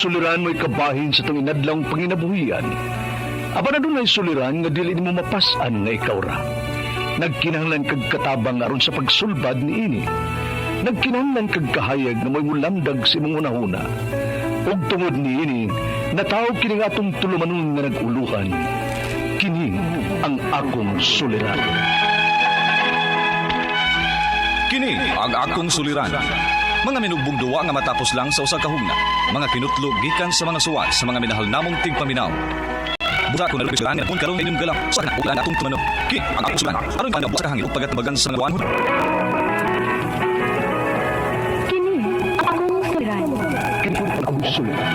Suliran mo'y kabahin sa itong inadlang panginabuhian. Aba na doon ay suliran nga dili mo mapasan nga ikaw ra. Nagkinahanglan kag katabang aron sa pagsulbad ni ini. Nagkinahanglan kag kahayag na mo'y mulamdag sa imong unahuna. Ug tungod ni ini, natawag kini nga atong tulumanon nga naguluhan. Kini ang akong suliran. Kini ang akong suliran. Mga minugbong duwa nga matapos lang sa usa ka hugna. Mga kinutlog gikan sa mga suwat sa mga minahal namong tigpaminaw. Busa ko na lupi sila nga kung karoon inyong galang sa ulan atong tumanong. Kini ang akong suliran. Aron ka na busa ka hangin o pagatabagan sa ngawan. Kini akong suliran. Kini ang akong suliran.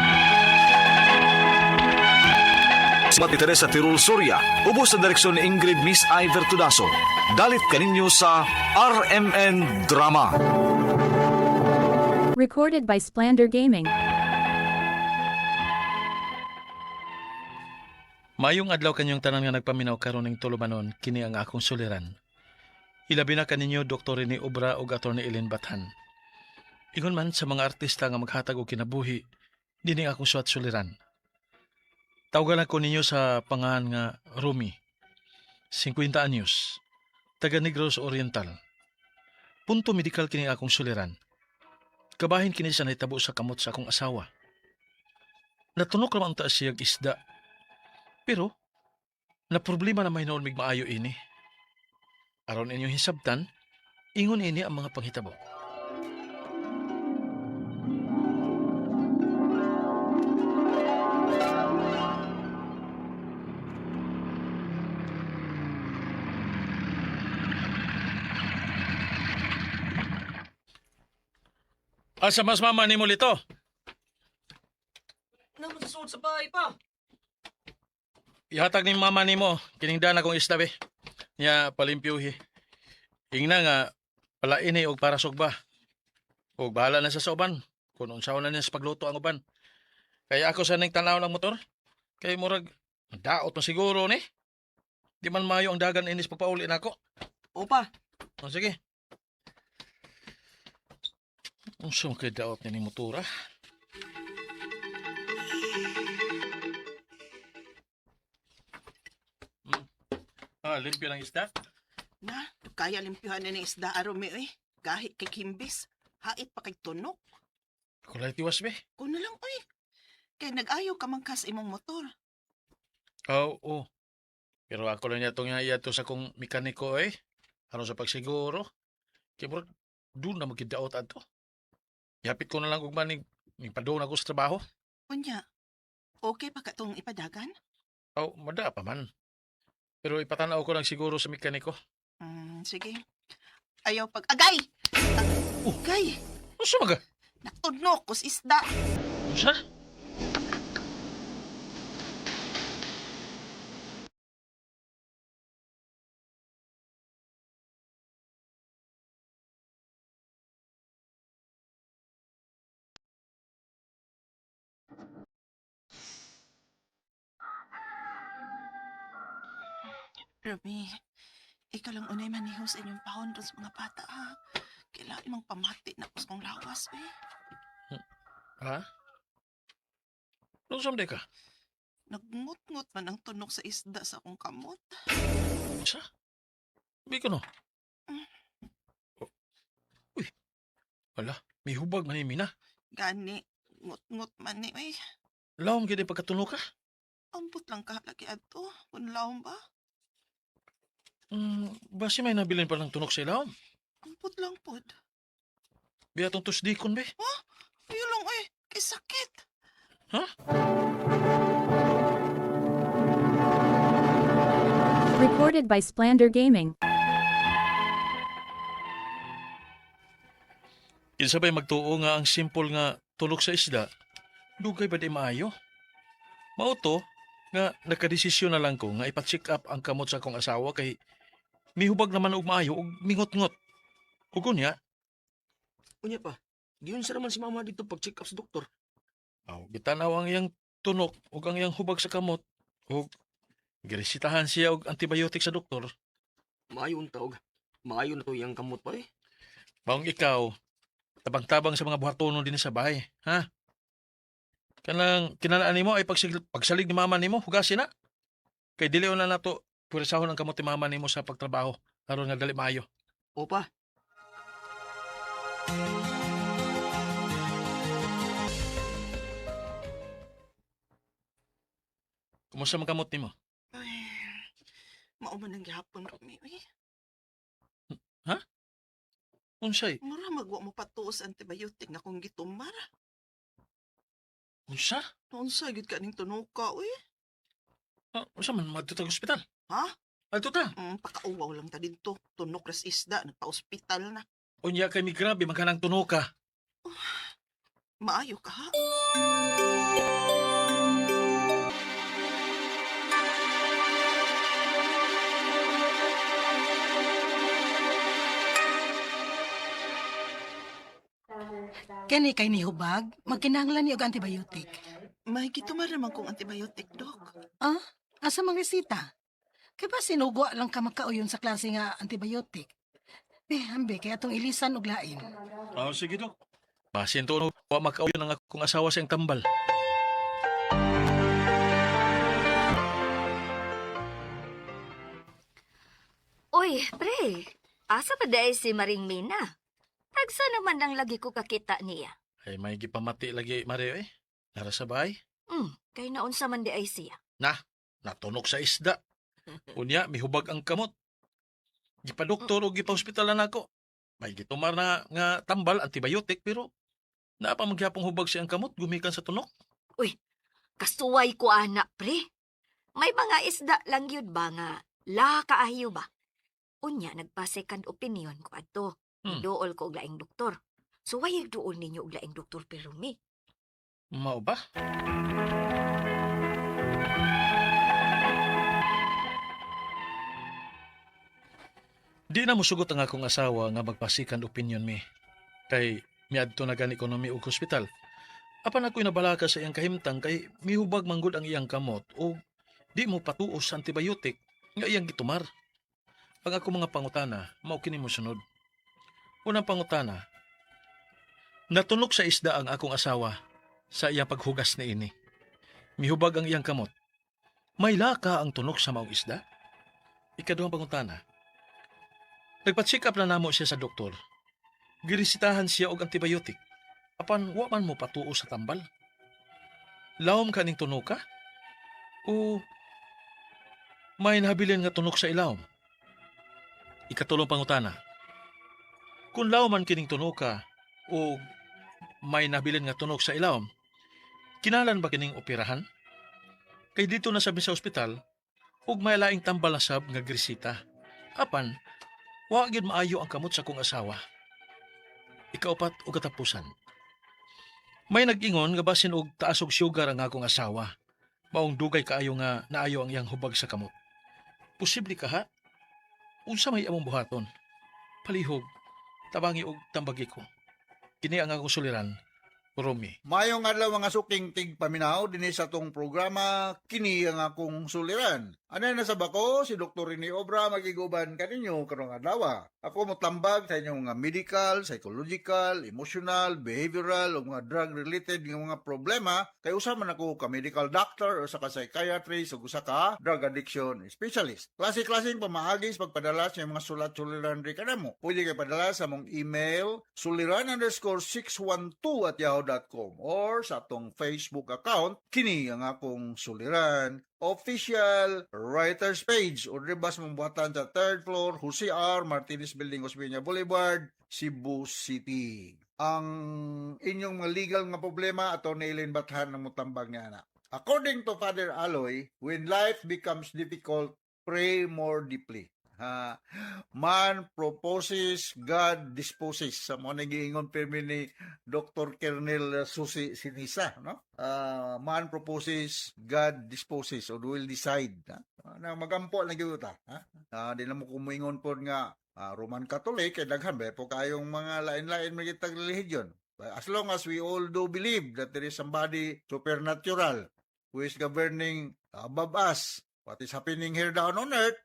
Mati Teresa Tirul Soria, ubos sa direksyon ni Ingrid Miss Iver Tudaso. Dalit kaninyo sa RMN Drama. Recorded by Splander Gaming. Mayong adlaw kanyong tanan nga nagpaminaw karon ning tulumanon kini ang akong suliran. Ilabi na kaninyo Dr. Rene Obra ug Atty. Ellen Bathan. Ingon man sa mga artista nga maghatag og kinabuhi dinhi ang akong suwat suliran. Tawagan ako ninyo sa pangalan nga Rumi, 50 anyos, taga Negros Oriental. Punto medikal kini akong suliran. Kabahin kini sa naitabo sa kamot sa akong asawa. Natunok naman ta siyang isda. Pero, na problema na may noon mig maayo ini. Aron inyong hisabtan, ingon ini ang mga panghitabo. Asa mas mama ni mo lito? Naman sa suod sa bahay pa. Ihatag ni mama ni mo, kiningdan akong isda be. Nya palimpyuhi. Ingna nga, palaini og para sugba. Og bahala na sa uban, kung unsaon na niya sa pagluto ang uban. Kaya ako sa ning tanaw ng motor, kay murag, daot na siguro ni. Di man mayo ang dagan inis pagpauli na ako. Opa, O sige. Unsa kay daot ni motora? Limpyo lang isda. na, kaya limpyuhan na ni isda arome oy. Kahit kay kimbis, hait pa kay tunok. Kulay tiwas be. Kuno lang oy. Kay nag-ayo ka man kas imong motor. Oo. Pero ako lang niya itong iyato sa kong mekaniko eh. Ano sa pagsiguro. Kaya murag, doon na magkidaot ato. Yapit ko na lang kung manig, nipadoon ako sa trabaho. Unya, okay pa ka tong ipadagan? Mada pa man. Pero ipatanaw ko lang siguro sa mekaniko. Sige. Ayaw pag-agay! Agay! Ano maga? Natunok kus isda. Sa? Rami, ikaw lang unay maniho sa inyong pahon doon sa mga bata ha. Kailangan mong pamati na kus kong lawas eh. Ha? Ano sa ka? Nagngut-ngut man ang tunok sa isda sa akong kamot. Sa? Sabi ko no. Oh. Uy. Wala, may hubag man na. Gani, ngut-ngut man ni eh. Lawom gini pagkatunog ka? Ambot lang ka lagi ato. Kunlaom ba? Basi may nabilin pa ng tunog sa ilawom. Ambot lang pod. Biya tong tusdikon be. Ayaw lang eh. Kay sakit. Ha? Recorded by Splander Gaming. Kinsa ba'y magtuo nga ang simple nga tulog sa isda, dugay ba di maayo? Mauto nga nakadesisyon na lang ko nga ipa-check up ang kamot sa akong asawa kay mihubag naman og maayo og mingot-ngot. Ug unya, Unya pa, giyon sa naman si mama dito pag-check up sa doktor. gitanaw ang iyang tunok ug ang iyang hubag sa kamot ug giresitahan siya og antibiotic sa doktor. Maayo unta og maayo na to iyang kamot pa eh. Maong ikaw, tabang-tabang sa mga buhatonon din sa bahay, ha? Kanang kinanaan nimo ay pagsalig ni mama nimo, hugasin na. Kay dili na nato puresahon ang kamot ni mama nimo sa pagtrabaho aron nga dali maayo. Opa. Kumusta man kamot nimo? Ay, mauman ang gihapon, Romy. Uy, Unsay? mura magwa mo patuos antibiotic na kung gitumar. Unsa? Unsa gid ka ning tunuka, uy? Unsa man madto ospital? Ha? Adto ta. Pakauwaw lang ta dito. Tunok ras isda, nagpa-ospital na. Unya kay mi grabe magkanang tuno ka. Maayo ka, ha? Kani kay ni hubag, magkinahanglan ni og antibiotic. May gitumar naman kong antibiotic, Dok. Ah, asa mang resita? Kay ba sinugwa lang ka makauyon sa klase nga antibiotic? Ambe kay atong ilisan og lain. Sige dok. Basin to wa makauyo ng akong asawa sa iyang tambal. Uy, pre, asa ba dahil si Maring Mina? Tagsa naman ang lagi ko kakita niya. Ay may gipamati lagi Mario eh. Nara sa bahay. Kay naunsa man di ay siya. Natunok sa isda. Unya mihubag ang kamot. Gipa-doktor o gipa-hospitalan ako. May gitumar na nga tambal antibiotic pero naapa magyapong hubag siyang kamot gumikan sa tunok. Kasuway ko anak, pre. May mga isda lang yun ba nga la kaayo ba? Unya, nagpa-second opinion ko ato. Dool ko og laing doktor. So, why dool ninyo og laing doktor pero mi? Mao ba? Di na musugot ang akong asawa nga magpasikan opinion mi. Kay miadto na gani ekonomi og hospital. Apan ako'y nabalaka sa iyang kahimtang kay mihubag manggod ang iyang kamot o di mo patuos sa antibiotic nga iyang gitumar. Ang ako mga pangutana, mao kini mo sunod. Unang pangutana, natunok sa isda ang akong asawa sa iyang paghugas ni ini. Mihubag ang iyang kamot. May laka ang tunok sa maong isda? Ikaduhang pangutana, nagpa-check up na namo siya sa doktor. Girisitahan siya og antibiotic. Apan wa man mo patuo sa tambal. Lawom ka ning tunok ka? O may nahabilin nga tunok sa ilawom? Ikatulong pangutana, kung lawom man kining tunok ka o may nahabilin nga tunok sa ilawom, kinalan ba kining operahan? Kay dito na sabi sa ospital, ug may laing tambal na sab nga grisita. Apan, wa gyud maayo ang kamot sa kong asawa. Ikaupat o katapusan. May nag-ingon nga basin og taas og sugar ang akong asawa. Maong dugay kaayo nga naayo ang iyang hubag sa kamot. Posible ka ha? Unsa may among buhaton? Palihog, tabangi og tambagi ko. Kini ang akong suliran, Romy. Mayong adlaw mga suking tigpaminaw dinhi sa tong programa kini ang akong suliran. Anay na sa bako si Dr. Rene Obra magiguban kaninyo karong adlaw. Ako motambag sa inyong mga medical, psychological, emotional, behavioral ug mga drug related nga mga problema kay usa man ako ka medical doctor o sa ka psychiatrist ug usa ka drug addiction specialist. Klase-klaseng pamaagi sa pagpadala sa mga sulat-suliran ri kanamo. Pwede kay padala sa mong email suliran_612@yahoo.com or sa atong Facebook account kini ang akong suliran official writers page o ribas mong buhatan sa 3rd floor Jose R. Martinez Building, Osmeña Boulevard, Cebu City. Ang inyong mga legal nga problema ato na Ellen Bathan ng mutambag niya na. According to Father Aloy, when life becomes difficult, pray more deeply. Man proposes, God disposes. Sa mga nag-iingon pirmi ni Dr. Kernel Susi Sinisa, no? Man proposes, God disposes or will decide. Na magampo na gyud ta, di na mo kumuingon pod nga Roman Catholic kay daghan ba po kayong mga lain-lain magitag religion. As long as we all do believe that there is somebody supernatural who is governing above us, what is happening here down on earth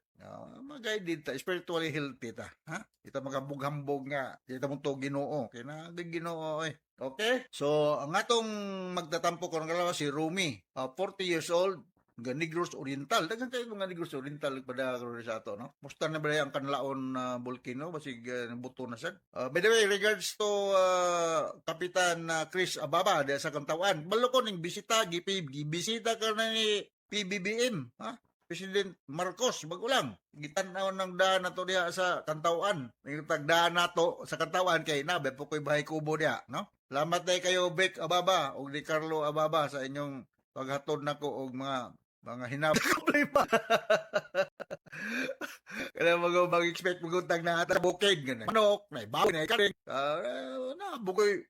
Mag-guided ta, spiritually healthy ta. Ha? Ita magambog-hambog nga. Ita mo to Ginoo. Kaya na Ginoo eh. Okay? So, ang atong magtatampo ko ng kalawa si Rumi. 40 years old. Nga Negros Oriental. Dagan kayo mga Negros Oriental pada karon sa ato, no? Musta na ba ang kanlaon na volcano basig buto na sad. By the way, regards to Kapitan Chris Ababa sa Kantawan. Balo ko ning bisita bisita ka na ni PBBM, ha? President Marcos bago lang gitan-aw ng daan nato diha sa Kantawan. Ning tagdaan nato sa Kantawan kay nabe po koy bahay kubo diha, no? Salamat day kayo Beck Ababa ug ni Carlo Ababa sa inyong paghatod nako og mga hinap problema. Kaya mag-expect magutang na ata bukid ganun. Manok, na baboy na karing. Na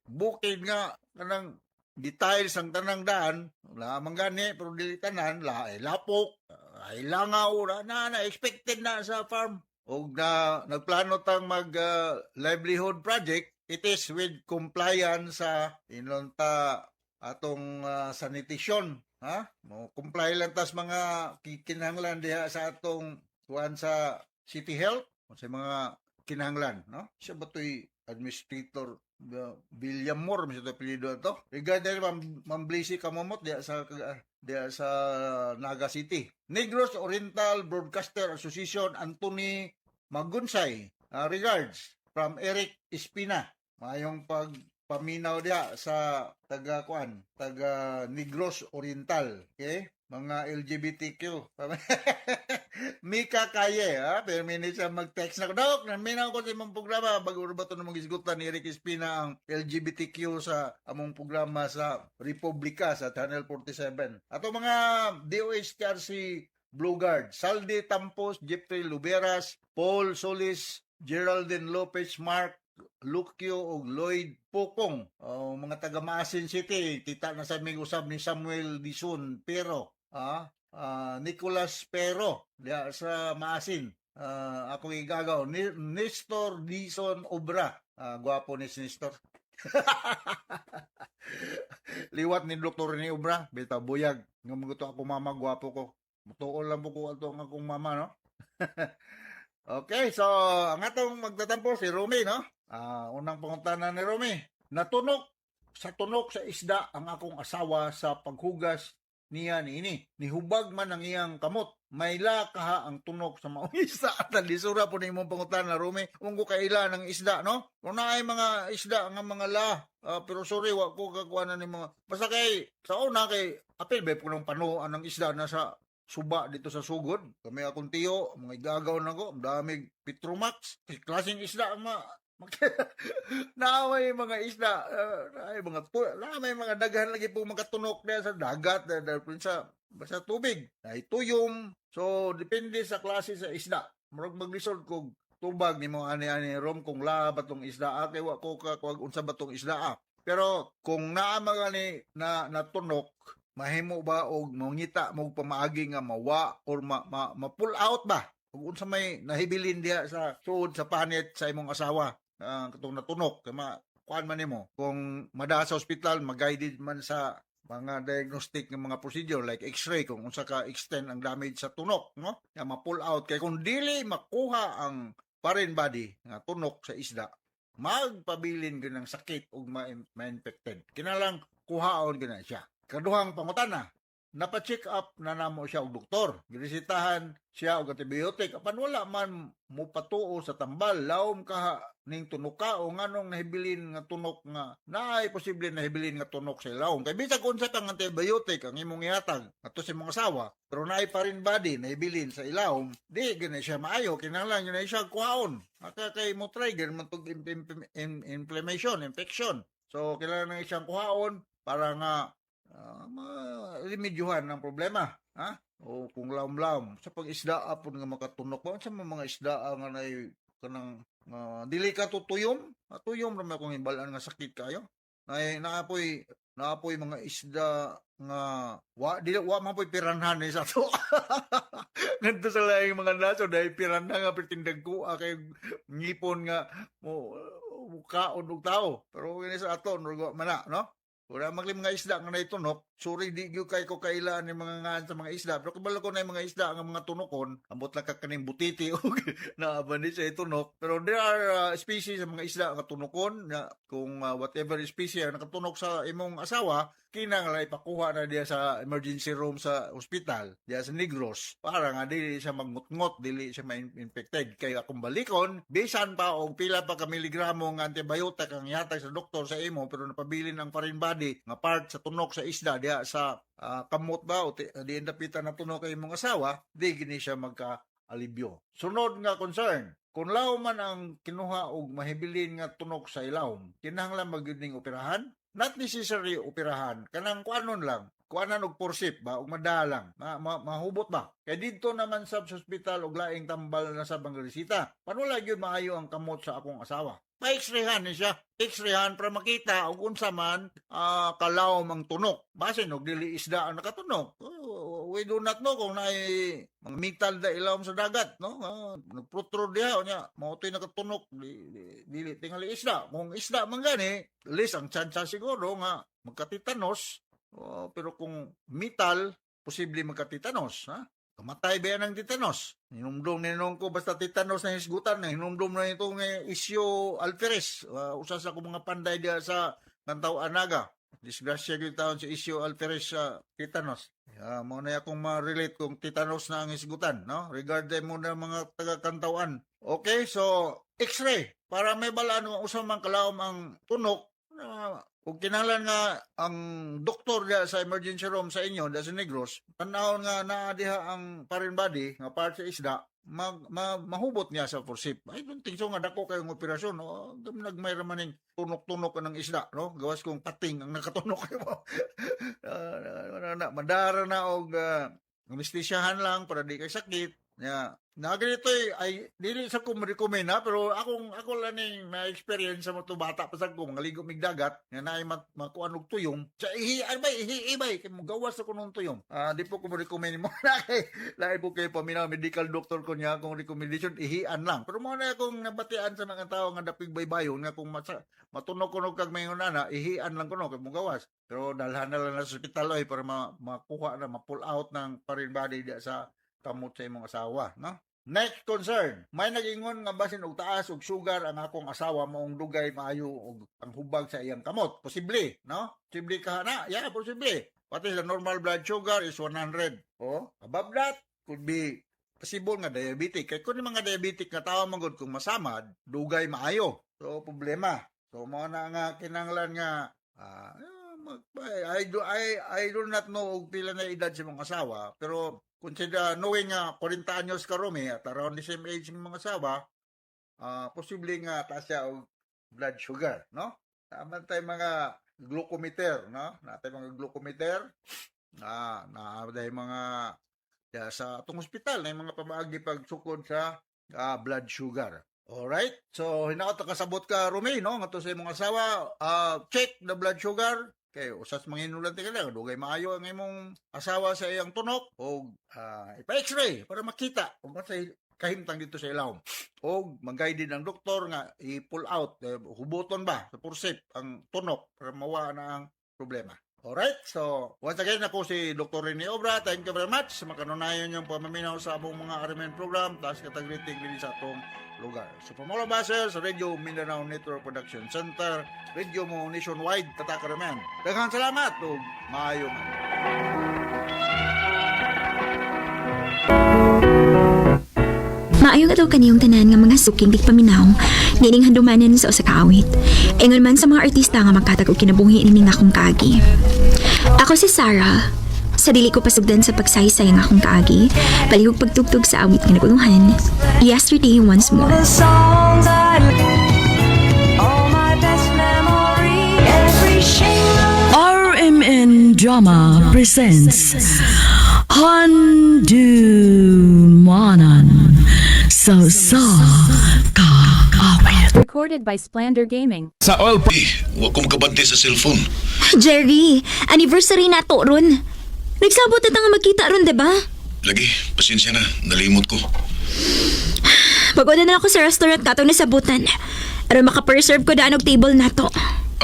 bukid nga kanang details ang tanang daan, wala man gani pero dili tanan, lapok, ay langaw na expected na sa farm. Og nagplano tang mag livelihood project, it is with compliance sa inonta atong sanitation, ha? Mo comply lang tas mga kinahanglan diha sa atong kuan sa City Health, sa mga kinahanglan, no? Siya batoy administrator William Moore mismo apelyido to. Regarding Ma'am Blissy Kamamot diha sa Naga City. Negros Oriental Broadcaster Association Anthony Magunsay. Regards from Eric Espina. Mayong paminaw diha sa taga Negros Oriental. Okay? Mga LGBTQ. Mika Kaye, ha? Pero minit siya mag-text na ko, Dok, naminaw ko sa imong programa. Bago ba ito namang isgutan ni Eric Espina ang LGBTQ sa among programa sa Republika sa Channel 47. Ato mga DOHTRC Blue Guard, Saldi Tampos, Jeffrey Luberas, Paul Solis, Geraldine Lopez, Mark Lucio o Lloyd Pokong, mga taga Maasin City, kita na sa aming usab ni Samuel Dizon Pero, Nicolas Pero diya sa Maasin, ako igagaw Nestor Dizon Obra, gwapo ni Nestor. Liwat ni Doktor ni Obra, bita buyag nga maguto ako mama, gwapo ko, mutuol lang po ko ato ang akong mama, no? Okay, so ang atong magtatampo si Romy, no? Unang pangutana ni Romy, tunok sa isda ang akong asawa sa paghugas niya niini. Nihubag man ang iyang kamot. May kaha ang tunok sa maong isda. At lisura po ni mong pangutana, Romy. Kung ko kaila ng isda, no? Kung na ay mga isda nga mga pero sorry, wag ko kakuha na ni mga. Basta kay, sa una kay, apel ba po ng panuan ng isda na sa suba dito sa sugod. Kami akong tiyo, mga igagaw na ko, daming Petromax, klaseng isda ang naamay mga isda, may mga daghan lagi po magkatunok na sa dagat, sa tubig, ay tuyom. So, depende sa klase sa isda. Marag mag-resort kung tubag ni mo ani-ani rom kung batong isda, kay wa ko kakuag unsa batong isda. Pero kung naama ni na tunok, mahimo ba og mangita mo pamaagi nga mawa or ma-pull out ba ug unsa may nahibilin diha sa suod sa panit sa imong asawa katong natunok kay kuan man nimo kung mada sa ospital mag-guided man sa mga diagnostic ng mga procedure like x-ray kung unsa ka extend ang damage sa tunok, no? Ya ma-pull out kay kung dili makuha ang foreign body nga tunok sa isda, magpabilin gyud ng sakit ug ma-infected. Kinalang kuhaon gyud na siya. Kaduhang pangutana, napa-check up na namo siya og doktor. Ginisitahan siya og antibiotic. Apan wala man mo patuo sa tambal, lawom ka ning tunuka o nganong nahibilin nga tunok nga naay posible nahibilin nga tunok sa ilawom. Kay bisag unsa kang antibiotic ang imong ihatag ato sa imong asawa, pero naay pa rin body nahibilin sa ilawom, di gani siya maayo, kinahanglan yun na siya kuhaon. Kay mo trigger man tug infection. So kailangan na siyang kuhaon para nga ma-remedyohan ng problema, ha? O kung laom-laom sa pag-isda apon nga makatunok ba sa mga isda nga nay kanang dili ka tuyom ra may kung imbalan nga sakit kayo. Nay naapoy mga isda nga wa man poy piranhan ni sa to. Ngadto sa laing mga naso dahil piranha nga pertindag ko kay ngipon nga mo kaon og tao. Pero kini sa ato man na, no? Kung magli mga isda nga naitunok, sorry di gyud kay ko kailan ni mga ngaan sa mga isda. Pero kabalo ko na yung mga isda nga mga tunokon, ambot lang kakaning butiti o naaban ni sa itunok. Pero there are species sa mga isda nga tunokon na kung whatever species ang nakatunok sa imong asawa, kinanglan ipakuha na diya sa emergency room sa ospital, diya sa Negros, para nga dili siya magngot-ngot, dili siya ma-infected. Kaya akong balikon, bisan pa og pila pa ka miligramo ng antibiotic ang yatag sa doktor sa imo, pero napabilin ang foreign body nga part sa tunok sa isda diya sa kamot ba o di endapitan na tunok kay imong asawa, di gini siya magka-alibyo. Sunod nga concern, kung law man ang kinuha og mahibilin nga tunok sa ilawom, kinahanglan magyud operahan? Not necessary operahan, kanang kuanon lang, kuanan og porsip ba og madalang, mahubot ba? Kay didto naman sa hospital og laing tambal na sa bangresita. Paano gyud maayo ang kamot sa akong asawa? Pa-x-rayhan ni siya. X-rayhan para makita og unsa man kalawom ang tunok. Basin og dili isda ang nakatunok. We do not know kung naay mga metal da ilawom sa dagat, no? Nagprotrude diha nya, mao toy nakatunok dili tingali isda. Kung isda man gani, least ang tsansa siguro nga magkatitanos. Pero kung metal, posible magkatitanos, ha? Kamatay ba yan ng titanos? Hinumdum ninong ko basta titanos na hisgutan na hinumdum na itong isyo alferes. Usa sa akong mga panday diya sa Kantaw Anaga. Disgrasya yung taon sa isyo alferes sa titanos. Muna akong ma-relate kung titanos na ang hisgutan, no? Regarding mo na mga taga-Kantawaan. Okay, so X-ray. Para may balaan kung usang mang kalawom ang tunok, kung kinahanglan nga ang doktor diya sa emergency room sa inyo, diya sa Negros, panahon nga naadiha ang foreign body, nga part sa isda, mahubot niya sa forsip. I don't think so nga dako kayong operasyon. No? Nagmayra maning tunok-tunok ng isda. No? Gawas kong pating ang nakatunok kayo. Madara na og anesthesiahan lang para di kay sakit. Na ganito ay dili sa ko ma-recommend ha, pero ako lang na-experience sa mga bata pa sa ko mga ligo mig dagat nga naay makuan og tuyong sa ihi-ibay kay mo gawas ako nung tuyong. Di po ko ma-recommend mo na kay lahi po kay paminaw medical doctor ko niya kung recommendation ihian lang. Pero mo na akong nabatian sa mga tao nga dapig baybayon nga kung matunog kuno kag mayon na ihian lang kuno kay mo gawas. Pero dalhan na lang sa ospital ay para makuha na ma-pull out ng foreign body diya sa kamot sa imong asawa, no? Next concern, may nagingon nga basin og taas og sugar ang akong asawa maong dugay maayo og ang hubag sa iyang kamot. Posible, no? Posible ka na? Yeah, posible. Pati the normal blood sugar is 100. Above that could be possible nga diabetic. Kay kung mga diabetic nga tawo manggod kung masamad, dugay maayo. So problema. So mao na nga kinahanglan nga I do not know og pila na edad sa mga asawa, pero consider knowing nga 40 anyos ka Rome at around the same age ng mga asawa, posible nga taas siya og blood sugar, no? Tama tayo mga glucometer, no? Natay mga glucometer na mga sa atong ospital na mga pamaagi pagsukod sa blood sugar. Alright? So, hinakot kasabot ka, Rome, no? Nga to sa imong asawa, check the blood sugar. Okay, usas manginulan ka lang, dugay maayo ang imong asawa sa iyang tunok o ipa-x-ray para makita kung sa kahimtang dito sa ilawom. O mag-guide din ang doktor nga i-pull out, hubuton ba sa forsip ang tunok para mawa na ang problema. Alright, so once again ako si Dr. Rene Obra. Thank you very much sa makanunayon yung pamaminaw sa among mga Armen program taas katagriting din sa atong lugar. So from all of us sa Radio Mindanao Network Production Center, Radio mo nationwide, Tatak Armen. Daghang salamat o maayo man. Maayo nga daw kaniyong tanan nga mga suking di paminaw, nining handumanan sa usa ka awit. Ingon man sa mga artista nga magkatag og kinabuhi ini nga akong kaagi. Ako si Sarah. Sa dili ko pasugdan sa pagsaysay ang akong kaagi, palihog pagtugtog sa awit nga naguluhan. Yesterday once more. RMN Drama presents Handumanan So Ka Awit. Recorded by Splander Gaming. Sa oil huwag kong kabante sa cellphone. Jerry, anniversary na to ron. Nagsabot na nga magkita ron, diba? Lagi, pasensya na, nalimot ko. Pagod na ako sa restaurant katong nasabutan. Aron makapreserve ko daan og table nato.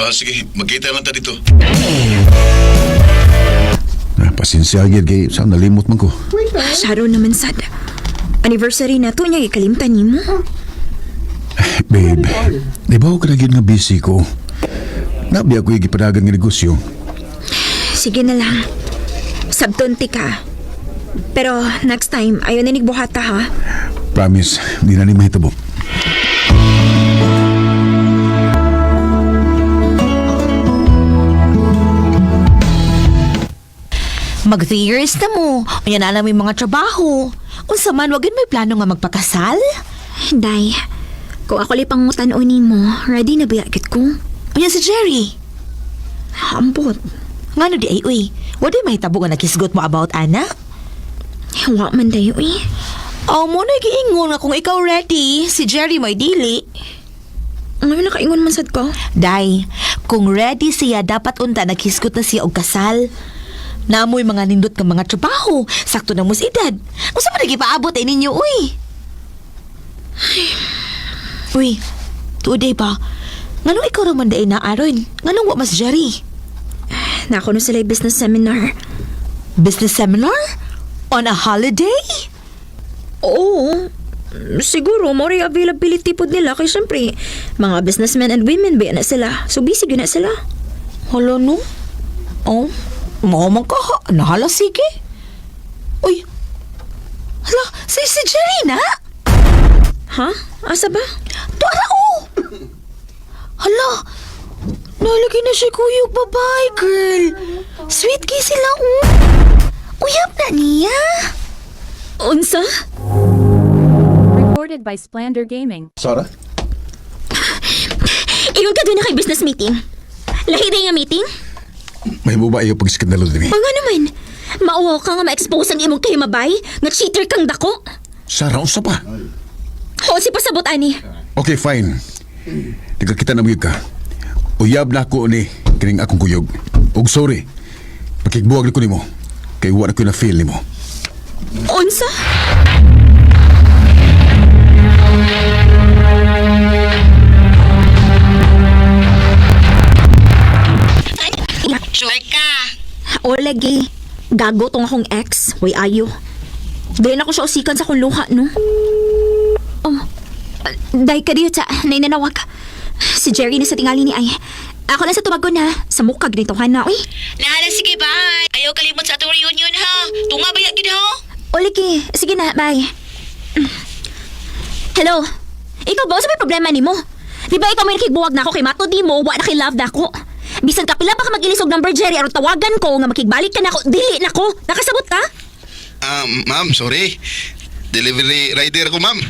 Sige, magkita lang ta dito. Pasensya agad kay saan nalimot man ko. Sharon naman sad. Anniversary na to niya ikalimtan nimo. Babe, di ba ako kanagin nga busy ko? Nabi ako igipadagan ng negosyo. Sige na lang. Sabtonti ka. Pero next time, ayaw na nigbuhata ha. Promise, di na ni mahitabo. Mag 3 years na mo. Unya na alam yung mga trabaho. Unsa man, wagin may plano nga magpakasal? Day, kung ako li pangutan o nimo, ready na ba yakit ko? Unya si Jerry. Ambot. Ngano di ay, uy. Wadi may tabo nga nakisgot mo about Ana? Wa man dayo eh. Mo na giingon nga kung ikaw ready, si Jerry may dili. Ngayon nakaingon man sad ko. Day, kung ready siya, dapat unta nakisgot na siya og kasal. Namoy mga nindot ng mga trabaho. Sakto na mo sa edad. Usa man nagipaabot ay ninyo, uy. Uy, tuoday ba? Nganong ikaw raman daay na aron? Nganong wa mas Jerry? Nako no sila business seminar. Business seminar? On a holiday? Oo. Siguro, more availability po nila. Kaya syempre, mga businessmen and women ba na sila. So busy na sila. Hala no? Oh, mamang ka ha. Nahala sige. Uy. Hala, si Jerry na? Ha? Asa ba? Dara o. Hala, nalagay na siya kuyog babae, girl. Sweet kay sila o. Uyab na niya. Unsa? Recorded by Splander Gaming. Sarah? Ingon ka doon na kay business meeting. Lahi day nga meeting? May mo ba iyo pag-skandalo din eh? O nga naman. Mauwaw ka nga ma-expose ang imong kahimabay nga cheater kang dako. Sarah, unsa pa? O si pasabot ani. Okay, fine. Nagkakita na mga ka. Uyab na ako ni kining akong kuyog. Og sorry. Pakigbuwag na ko nimo. Kay wa na ko na feel nimo. Unsa? Sure ka. O lagi. Gago tong akong ex. Way ayo. Dahil ako siya usikan sa akong luha, no? Oh. Dahil ka diyo sa nainanawag. Si Jerry na sa tingali ni ay. Ako lang sa tumagon na. Sa mukha ginitohan na, uy. Nahala, sige, bye. Ayaw kalimot sa atong reunion, ha? Tunga ba yakin, ha? O lagi. Sige na, bye. Hello? Ikaw ba? Sa may problema ni mo? Di ba ikaw may nakigbuwag na ako kay Mato di mo, wa na kay love na ako? Bisan kapila pa ka mag-ilisog number Jerry aron tawagan ko nga makigbalik ka na ako, dili na ko. Nakasabot ka? Ma'am, sorry. Delivery rider ko, ma'am.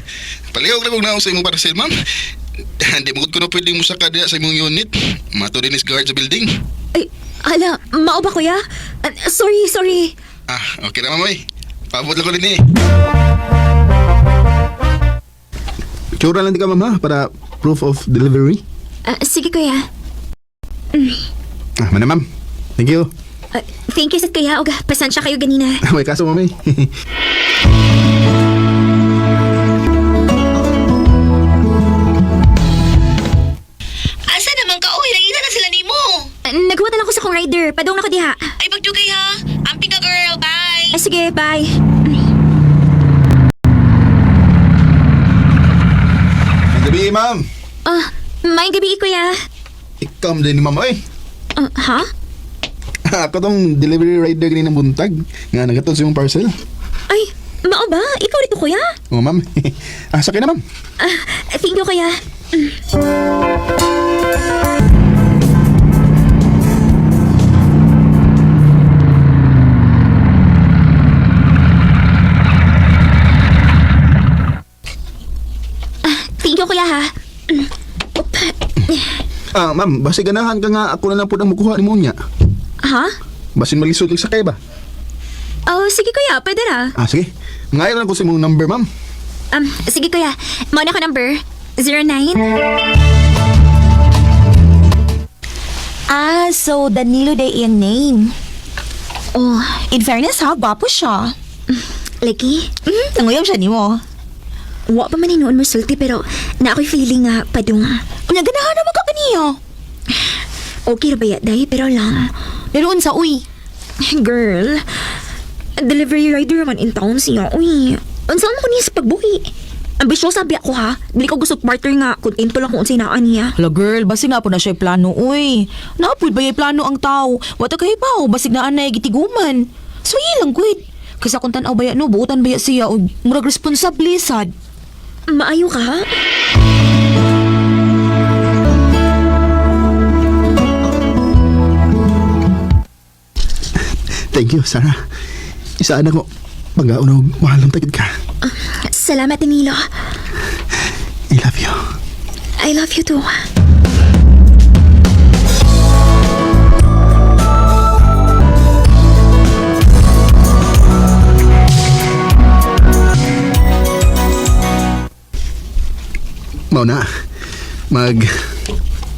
Palihog na kong naong sa imong parcel, ma'am. Hindi mo ko na pwedeng musaka diya sa imong unit. Mato din is guard sa building. Ay, hala, mao ba kuya? Sorry. Okay na, ma'am, eh. Paabot lang ko din eh. Tsura lang di ka, ma'am, ha? Para proof of delivery. Sige kuya. Mana, ma'am. Thank you. Thank you sa kuya. Og pasensya kayo ganina. May kaso, ma'am, eh. Asa naman ka? Uy, nakita na sila ni mo. Naghuwatan ako sa kong rider. Padong na ko diha. Ay, magdugay, ha? Amping ka, girl. Bye. Sige, bye. Ang gabi, ma'am. May gabi kuya. Ikaw din ni ma'am, eh. Ha? Ako tong delivery rider ganin ng buntag. Nga nagatod sa yung parcel. Ay, mao ba? Ikaw dito kuya? Oo, ma'am. Sakay na, ma'am. Thank you kuya. Thank you kuya ha. Ma'am, basi ganahan ka nga ako na lang po ang makuha ni mo niya. Ha? Basin malisod kag sakay ba? Oh, sige kuya, pwede na. Sige. Ngayon lang ko sa mong number, ma'am. Sige kuya. Mauna ko number 09. So Danilo day iyang name. Oh, In fairness ha, gwapo siya. lagi. Nanguyab siya ni mo. Wa pa man noon mo sulti pero na ako'y feeling nga padung. Unya, ganahan naman ka kaniya. Okay ra ba ya, day? Pero lang. Pero unsa, uy. Girl, delivery rider man in town siya. Uy, unsa mo ko niya sa pagbuhi? Ambisyosa sabi ako ha. Dili ko gusto partner nga. Kontento lang kung unsay naan niya. Hala girl, basig na po na siya plano, uy. Naapod ba yung plano ang tao? Wata kayo pa, basig na anay gitiguman. So lang, good. Kasi kung tanaw baya no, buutan baya siya o murag responsable sad. Maayo ka ha? Thank you, Sarah. Isaan ako. Pag-aon og mahal ng tagid ka. Salamat, Danilo. I love you. I love you too. Mao na.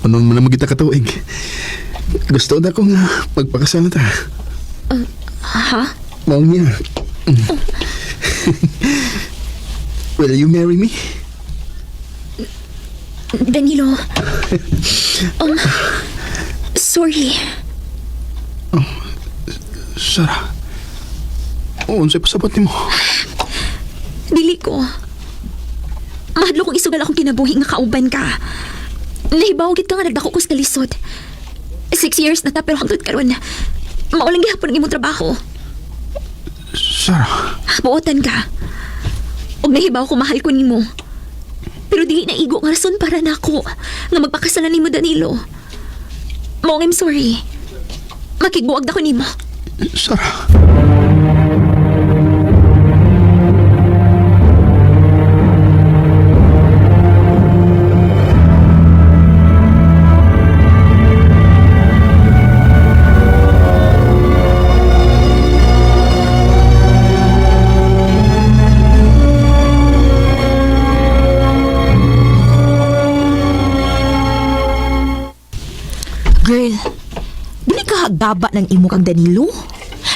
Anong man magita katuig. Gusto na ko nga magpakasal na ta. Ha? Mao niya. Will you marry me? Danilo. Sorry. Sarah. Unsay pasabot nimo? Dili ko. Mahadlo kong isugal akong kinabuhi nga kauban ka. Nahibawagit ka nga nagdako ko sa kalisod. 6 years na ta pero hangtod karon maulang gihapon ang imong trabaho. Sarah. Buotan ka. Og nahibaw ko mahal ko nimo. Pero dili na igo nga rason para nako nga magpakasalan nimo, Danilo. Mao I'm sorry. Makigbuwag na ko nimo. Sarah. Girl, dili ka hagbaba ng imo kang Danilo?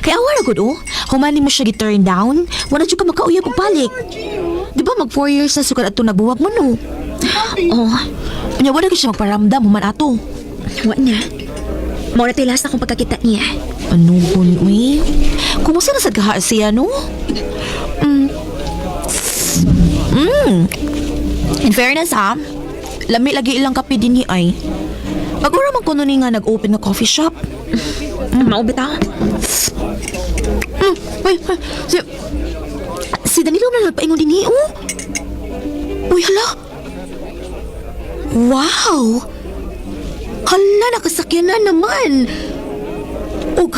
Kaya awara gud oh, humani mo siya gi-turn down, wala jud ka makauyab og balik. Di ba mag 4 years na sugad ato nabuwag mo no? Oh, Unya wala ka siya magparamdam human ato. wa na. Mao na tay last akong pagkakita niya. Ano gun uy? Kumusta na sad kaha siya no? In fairness ha, lami lagi ilang kape din ni ay. Pag-ura man kuno ni nga nag-open na coffee shop. Mao bitaw. Ay, si Danilo na nagpaingon din ni oh. Uy, hala. Wow. Hala, nakasakyan na naman. Ug,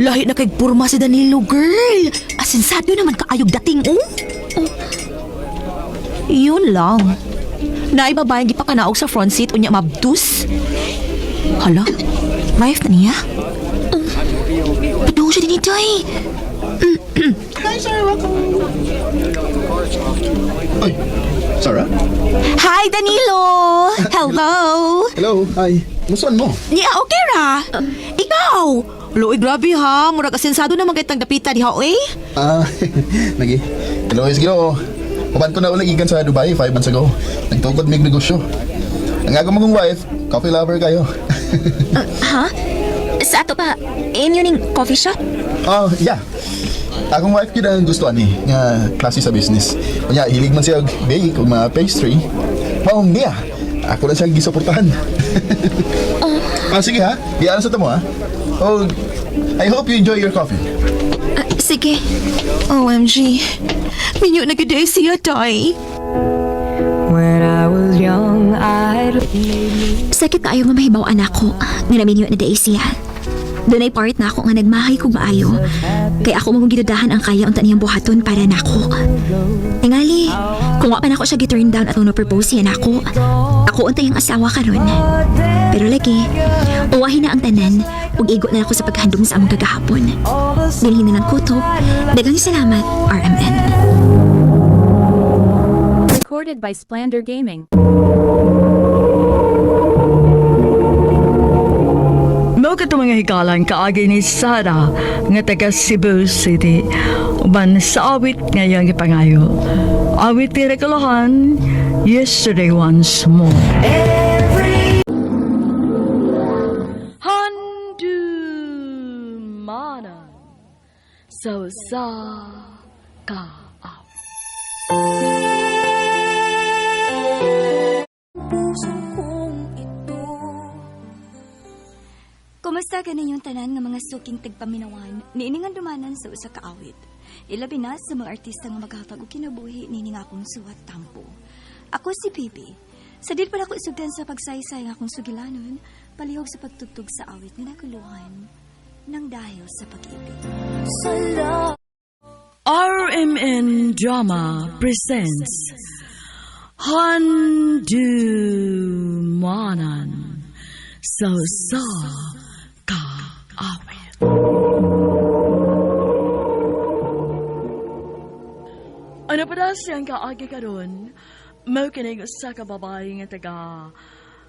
lahi na kay purma si Danilo, girl. Asinsado naman kaayog dating oh. Yun lang. Naibabayan di pa kanaog sa front seat unya mabdus. Hala, wife na niya? Padaw siya din ito eh. Hi, Sarah. Welcome. Ay, Sarah? Hi, Danilo! Hello! Hello, hi. Musuan mo? Yeah, okay ra. Ikaw! Loy, grabe ha. Murag asensado naman kayo tagdapita di ha, eh? Lagi. Hello, sige o. Uban ko na ulang ikan sa Dubai 5 months ago. Nagtukod mig negosyo. Ang aga mong wife, coffee lover kayo. Ha? Sa ato pa, inyo ning coffee shop? Oh, yeah. Akong wife kita ang gusto ani nga klase sa business. Kanya hilig man siya og bake ug mga pastry. Mao niya. Ako na siyang gisuportahan. Sige ha. Diyan sa tamo ha. Oh, I hope you enjoy your coffee. Sige. OMG. Minyo na gede siya, tay. When I was young, Sakit na ayaw nga mahibaw anak ko. Nga namin yun na day siya. Doon ay part na ako nga nagmahay kong maayo. Kaya ako mong gidudahan ang kaya unta niyang buhaton para nako. Tingali, kung wa pa nako siya gi-turn down at no propose siya nako, ako unta yung asawa karon. Pero lagi, uwahin na ang tanan ug igo na ako sa paghandom sa among kagahapon. Dinhin na ng kutob. Daghang salamat, RMN. Recorded by Splander Gaming. Mao ka mga hikalan kaagi ni Sarah nga taga Cebu City. Uban sa awit ngayong ipangayo. Awit tira kalahan, yesterday once more. Handumanan so sa ka Puso kong ito. Kumusta ka ninyong tanan nga mga suking tigpaminawan niiningan dumanan sa usa ka awit. Ilabi na sa mga artista nga maghatag og kinabuhi nining akong suwat tampo. Ako si Bibi. Sa dil pa ako isugdan sa pagsaysay nga akong sugilanon, palihog sa pagtugtog sa awit nga naguluhan nang dahil sa pag-ibig. RMN Drama presents Handumanan so sa ka awit. Ano pa daw siyang kaagi karon? Mao kining usa ka babae nga taga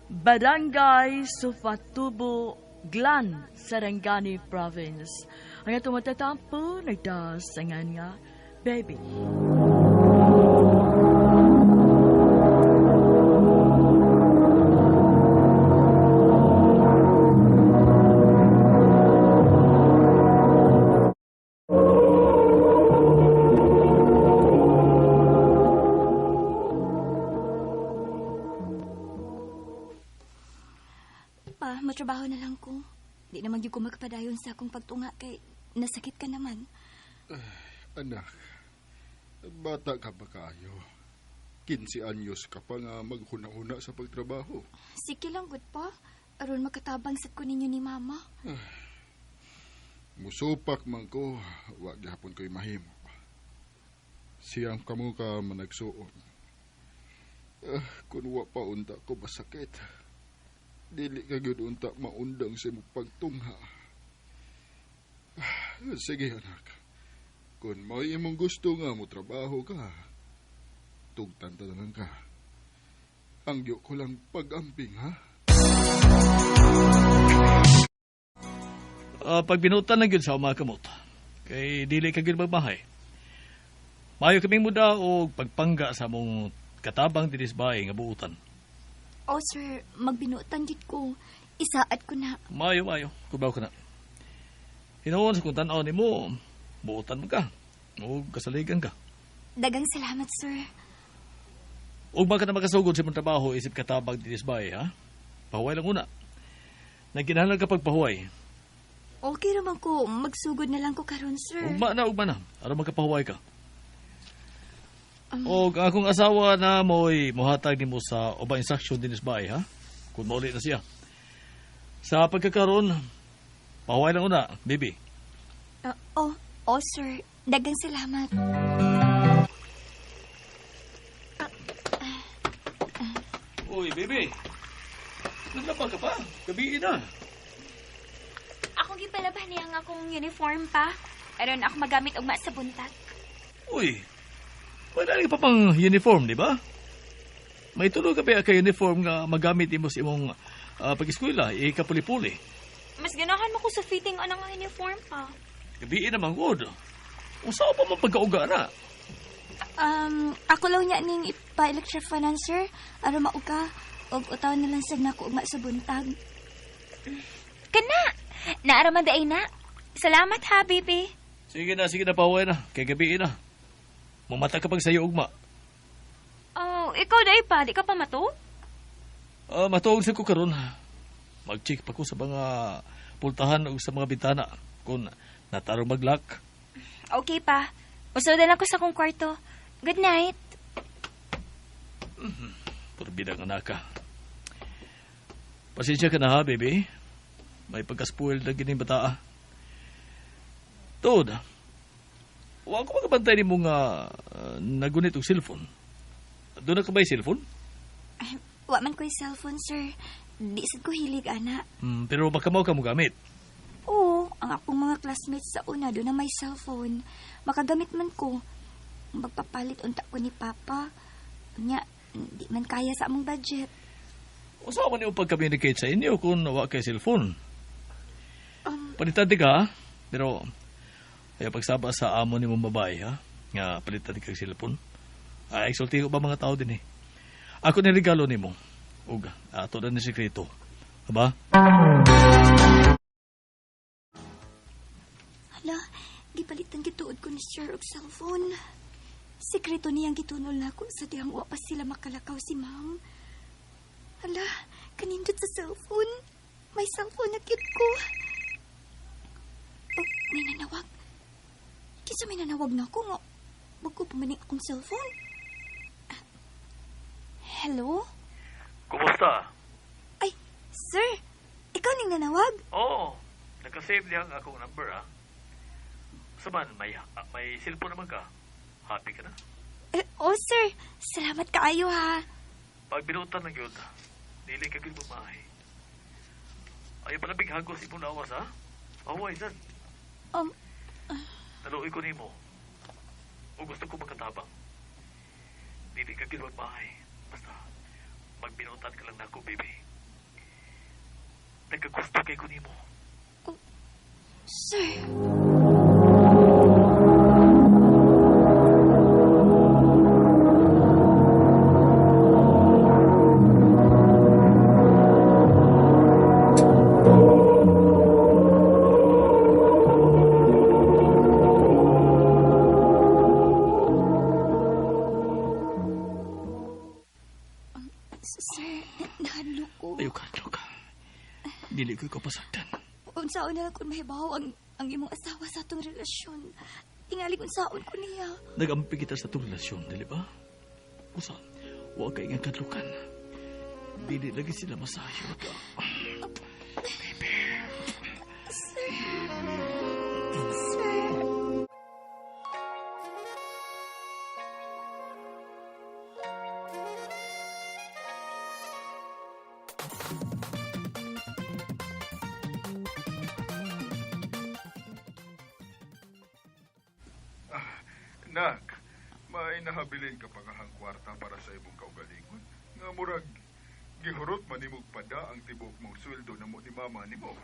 Barangay Sufatubo, Glan, Sarangani Province. Ang atong matatampo nagdasangan nga baby. Pa, matrabaho na lang ko. Di naman yung ko magpadayon sa akong pagtunga kay nasakit ka naman. Anak, bata ka pa kayo. 15 anyos ka pa nga maghuna-huna sa pagtrabaho. Sige lang, good pa. Aron makatabang sa ko ninyo ni mama. Musupak man ko, wag gihapon ko'y mahimo pa. Siyang kamo ka managsuon. Kung wa pa unta ko masakit, dili ka gyud unta maundang sa imong pagtungha. Sige anak, kung may imong gusto nga mo trabaho ka, tugtan ta na lang ka. Angyo ko lang pag-amping, ha? Pag binutan na gyud sa mga kamot, kay dili ka gyud magmahay. Mayo kaming muda o pagpangga sa mong katabang dinis bahay nga buutan. Oh, sir, magbinutan gid ko. Isaad ko na. Mayo, kubaw ka na. Hinaon sa kung tanaw ni mo, buutan mo ka. O kasaligan ka. Dagang salamat, sir. Ug ba ka na makasugod sa mong trabaho, isip katabang dinis bahay, ha? Pahuway lang una. Nagkinahanglan ka pagpahuway. Okay naman ko. Magsugod na lang ko karon, sir. Ugma na. Aron magkapahuway ka. O akong asawa na mo'y muhatag ni mo sa ubang instruction din sa bahay, ha? Kung mauli na siya. Sa pagkakaroon, pahuway lang una, Bibi. Sir. Dagang salamat. Uy, Bibi. Naglaba ka pa. Gabiin na. Ako gipalaban niya ang akong uniform pa. Aron ako magamit og sa buntag. Uy, wala ka pa pang uniform, di ba? May tulog ka pa ka uniform nga magamit mo sa imong pag-eskwela, ikapuli-puli. Mas ganahan mo ko sa fitting o ng uniform pa. Gabiin naman, good. Kung saan pa man pagkauga na? Ako lang niya ning ipa-electric financer, aron mauga, og utaw na lang sag nako ugma sa buntag. Kana! Naaraman daay na. Salamat ha, baby. Sige na, pahuway na. Kay gabiin na. Mamata ka pag sa'yo ugma. Ikaw daay pa, di ka pa mato? Matuog sa ko karon. Mag-check pa ko sa mga pultahan o sa mga bintana kung natarong mag-lock. Okay pa. Usudan ako sa kong kwarto. Good night. Purbida ka na ka. Pasensya ka na ha, baby. May pagka-spoiled na gining bata. Toad, huwag ko magkabantay ni mo nga nagunit og cellphone. Doon na ka ba yung cellphone? Wa man ko'y cellphone, sir. Di sad ko hilig, ana. Pero baka mo ka mo gamit. Oo, ang akong mga classmates sa una doon na may cellphone. Makagamit man ko. Magpapalit unta ko ni Papa. Nya, di man kaya sa among budget. O saan man yung pag-communicate sa inyo kung nawa kay cellphone? Panitante ka, pero Kaya pagsaba sa amo ni mong babae, ha? Nga palitan kag cellphone. Ay, sulti ko ba mga tao din eh. Ako ni regalo ni mo. Ug, ato na ni sekreto. Aba? Hala, gipalitan gituod ko ni Sir og cellphone. Sekreto niyang gitunol na ako sa diyang wa pa sila makalakaw si ma'am. Hala, kanindot sa cellphone. May cellphone na cute ko. Oh, may nanawag. Kinsa may nanawag na ako nga. Bago pumaning akong cellphone. Hello? Kumusta? Ay, sir, ikaw ning nanawag? Oo. Nakasave niya ang akong number, ha? Saman, may cellphone naman ka. Happy ka na? Oh, sir, salamat kaayo ha. Pag binutan lang yun, dili ka bil bumahay. Ayaw pala bighagos imong lawas, ha? Away, san? Naluoy ko nimo. O gusto ko magkatabang. Dili ka bil bumahay. Basta, magbinutan ka lang na ako, baby. Nagkagusto kay ko nimo. Sir. Sir, nahadlo ko. Ayaw ka, Dili ko ikaw pasagdan. Unsaon na lang kung mahibaw ang imong asawa sa atong relasyon. Tingali unsaon ko niya. Nagampi kita sa itong relasyon, dili ba? Usa, huwag ka ingang kadlukan. Dili lagi sila masayod. Baby. Sir. Nak, may nahabilin ka pangahang kwarta para sa imong kaugalingon. Nga murag, gihurot man imong pada ang tibok mong sweldo na mo ni mama ni mo.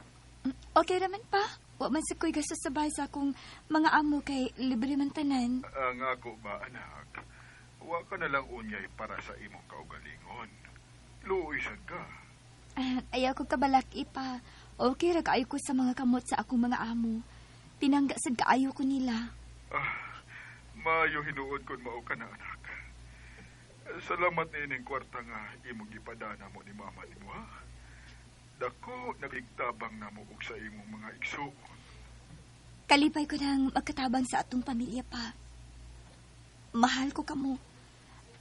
Okay naman pa. Wa man sa ko'y gasasabay sa akong mga amo kay libre man tanan. Ang ako ba, anak? Wa ka na lang unyay para sa imong kaugalingon. Luoy sad ka. Ayaw ko kabalaki pa. Okay ra kaayo ko sa mga kamot sa akong mga amo. Pinangga sad kaayo ko nila. Maayo hinuod kon mao ka na, anak. Salamat na ining kwarta nga imong gipadana mo ni mama ni mo, ha? Dako nabigtabang na mo og sa imong mga igso. Kalipay ko nang magkatabang sa atong pamilya pa. Mahal ko kamo.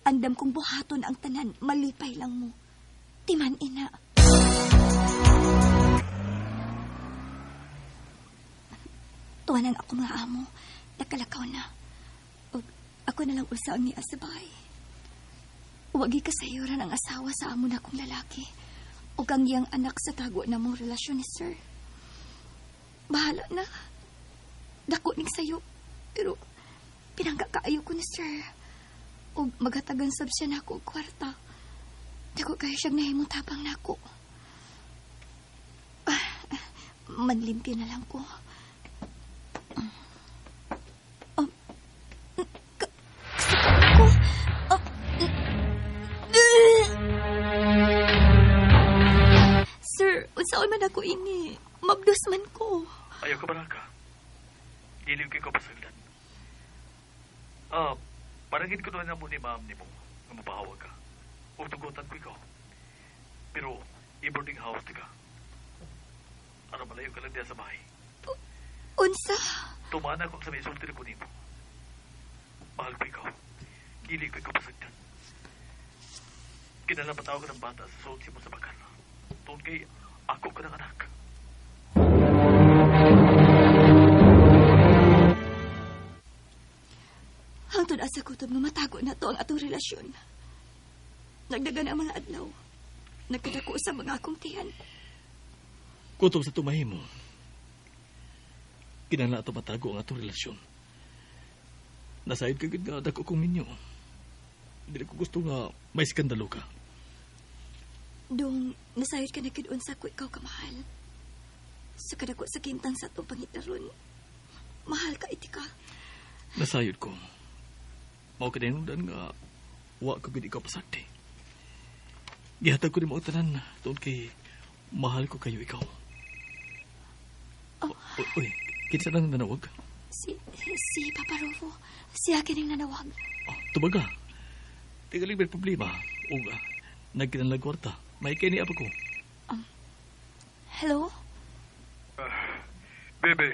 Andam kong buhaton ang tanan, malipay lang mo. Timan ina. Tuwanan ako mga amo. Nakalakaw na. O, ako na lang usa ang niasabay. Huwag kasayuran ang asawa sa amo na akong lalaki. O ang iyang anak sa tago na mong relasyon ni sir. Bahala na. Dako ning sayo. Pero pinangga kaayo ko ni sir. O maghatagan sab siya na ako og kwarta. Dako kayo siyang nahimong tabang na ako. Manlimpi na lang ko. Sir, unsaon man ako ini? Mabdos man ko. Ayaw ka ba ka? Dili ko pasagdan. Parangin ko na mo ni ma'am ni mo nga mapahawag ka. O tugutan ko ikaw. Pero, i-boarding house di ka. Ano malayo ka lang diya sa bahay. Unsa? Tumana ko sa may sultiri ko ni mo. Mahal ko ikaw. Dili ko ikaw pasagdan. Kinalapataw ka ng bata sa sulti mo sa bakal. Tungkol kay ako ka ng anak. Hangtod asa ko ito matago na to ang atong relasyon. Nagdagan ang mga adlaw. Nagkadako sa mga akong tiyan. Kutob sa tumahimo. Kinala ito matago ang atong relasyon. Nasayod ka nga dako kong minyo. Hindi ko gusto nga may skandalo ka. Dong, nasayod ka na kidun sa ko ikaw kamahal. Sa kadako sa kintang sa itong pangitaron. Mahal ka iti Nasayod ko. Mao ka dinundan nga wa ko gid ikaw pasagdi. Gihatag ko ni mo tanan tungod kay mahal ko kayo ikaw. Uy, kinsa nang nanawag? Si Papa Rufo. Siya kining nanawag. Tubaga. Tigaling may problema. O nagkinalag kwarta. May kini apa ko. Hello? Bebe,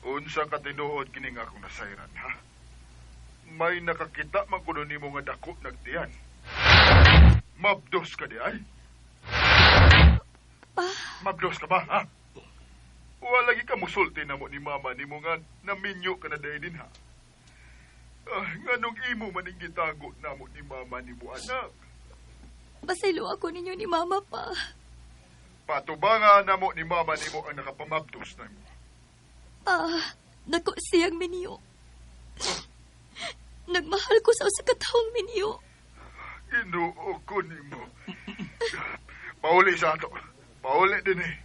unsa ka tinuod kining akong nasayran, ha? May nakakita man kuno nimo nga dako nagtiyan. Mabdos ka di ay? Mabdos ka ba, ha? Wala lagi ka musulti na mo ni mama ni mo nga naminyo ka na dahi din, ha? Nganong imo maning gitago na mo ni mama ni mo, anak? Basilo ako ninyo ni Mama pa. Patubangan na mo ni mama ni mo ang nakapamabdos na mo. Nako siyang minyo. Nagmahal ko sa usa ka taong minyo. Inuo ko ni mo. Pauli sa ato. Pauli din eh.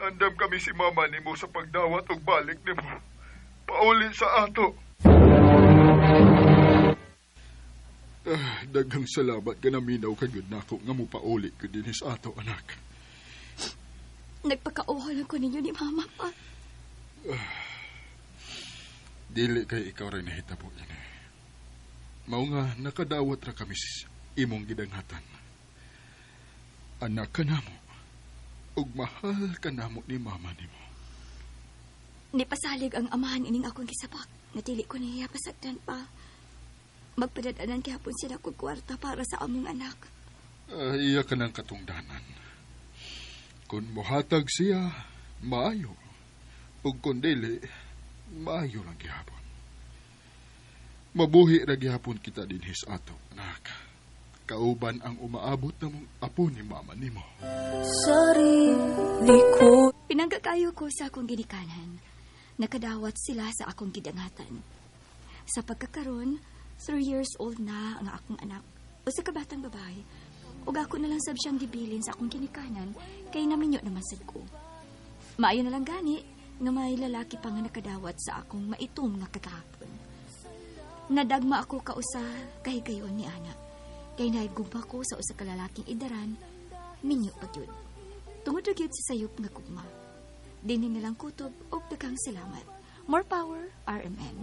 Andam kami si mama ni mo sa pagdawat o balik ni mo. Pauli sa ato. Daghang salamat ka na minaw kagod na ako nga mo pauli ko din sa ato, anak. Nagpakauhalan ko ninyo ni Mama pa. Dili kay ikaw rin nahitabo yan eh. Mao nga nakadawat ra kami sa imong gidanghatan. Anak ka namo. Ug mahal ka namo ni mama nimo. Nipasalig ang amahan ining akong gisabak. Natili ko niya pasagdan pa. Magpadadanan kihapon sila kong kwarta para sa among anak. Iya ka ng katungdanan. Kung mohatag siya, maayo. Ug kung dili, maayo lang gihapon. Mabuhi ra gihapon kita dinhis ato, anak. Kauban ang umaabot na mong apo ni mama nimo. Sarili ko. Pinanggakayo ko sa akong ginikanan. Nakadawat sila sa akong gidangatan. Sa pagkakaroon, 3 years old na ang akong anak. O sa kabatang babae. Ug ako na lang sab siyang gibilin sa akong ginikanan kay naminyo naman sad ko. Maayo na lang gani nga may lalaki pa nga nakadawat sa akong maitom nga kagahapon. Nadagma ako kausa kahigayon ni ana. Kay naigugma ko sa usa ka lalaking idaran, minyo pa gyud. Tungod ra gyud sa sayop nga gugma. Dinhi nilang kutob og daghang salamat. More power, RMN.